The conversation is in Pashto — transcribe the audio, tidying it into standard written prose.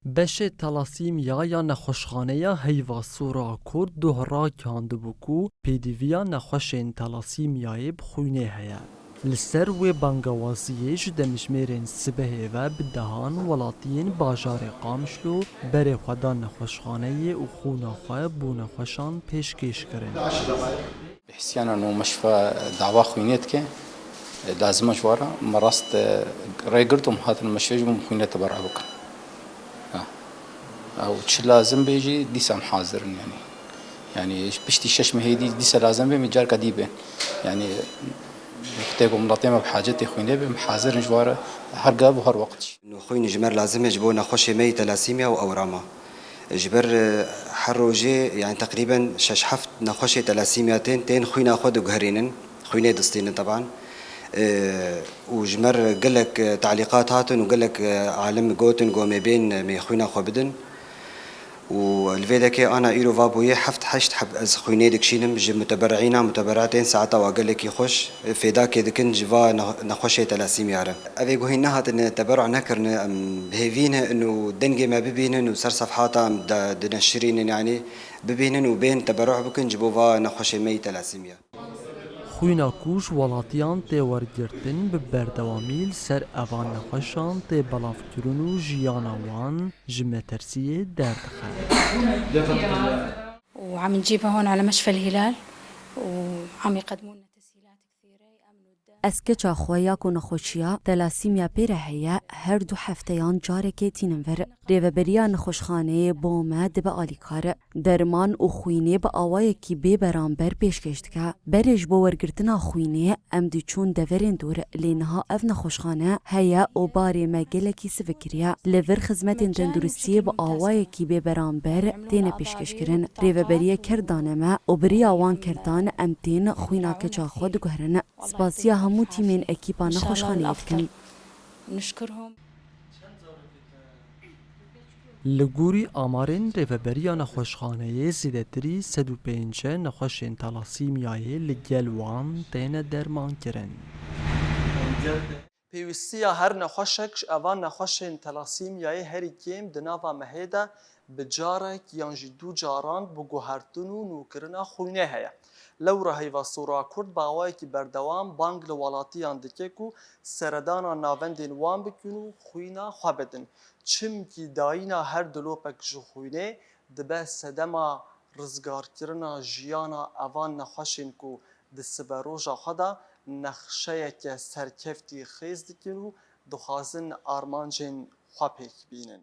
بشه تلاسیمیا یا نخوشخانه هیوا سورا کرد دوهرا کاندبو کو پیدیویا نخوشین تلاسیمیای بخوینه هیا. لسر و بانگوازیش دمجمرین سبه و بدهان ولاتین باجار قامشلو بره خدا نخوشخانه و خوناخواه بونخوشان پیشکش کرن. بحسيان انه مشفى دعوة خوينيت كي لازم جوارا مرست ريقرتم هذا المشفى جم خوينيت تبرع بك او تش لازم بيجي ديسان حاضر يعني بشتي شش مهيدي ديسا لازم بي مجار كديبه يعني تيجو ملاطيمة بحاجتي خويني بمحاضر جوارا هر قاب وهر وقت انه خويني جمر لازم يجبو نخوش مي تلاسيميا واوراما جبر حروجي يعني تقريبا شش حفت نخوش تلاسيمياتين تين خوينا خود وقهرينن خويني دستين طبعا وجمر قالك تعليقات هاتن وقالك عالم جوتن قومي بين مي خوينا خو بدن والفيداكي انا ايرو فابويه حفت حشت حب از خويني دكشينم جي متبرعينا متبرعتين ساعتا وقالك يخش فيداكي دكن جفا نخوشي تلاسيم يارا ابي قهينا هات ان تبرع نكرن بهيفينه انه دنجي ما ببينن وصار صفحاتا دنشرين يعني ببينن وبين تبرع بكن جبوفا نخوشي مي تلاسيم يا خوینا کوش ولاتیان تی ورگرتن به بردوامیل سر اوان نخوشان تی بلاف کرنو جیانا وان جمترسیه درد خیلی. وعم نجيبها هون على مشفى الهلال وعم يقدموا لنا تسهيلات كثيرة يأمنوا الدم. اسکچا خویا کو نخوشیا تلاسیمیا پیره هیا هر دو هفتهان جارکی تیننور ریوبریا نخوشخانه بومد به آلیکار درمان و خوینه به آوای کی به برانبر پیشکشت که برج باورگرتنا خوینه ام دی چون دورین دور لینها اف نخوشخانه هیا او باری مگل کی سفکریا لور خدمت تندرستی به آوای کی به برانبر تین پیشکش کرن ریوبریا کردانه ما او بریا وان کردان ام تین خوینا کچا خود گهرن سپاسیا همو تیمین اکیپا نخوشخانه کن نشكرهم. لگوری آمارین ریوبریا نخوشخانه زیدتری 105 نخوشین تلاسیمیای لگل وان تین درمان کرن. پیوستیا هر نخوشکش اوان نخوشین تلاسیمیای هری کم دناوا مهیده بجارك يانجي دو جاران بگوهرتنو نوکرنا خوینه هیا. لو رهيوا سورا كرد باوايكي بردوام بانگ لولاتيان دكيكو سردانا ناوندين وان بكنو خوينا خوابدن. چم كي داينا هر دلوپك جو خوينه دبه سدما رزگار کرنا جيانا اوان نخوشين كو دسبروجا خدا نخشيك سركفتي خيز دكنو دخازن آرمانجين خوابك بينن.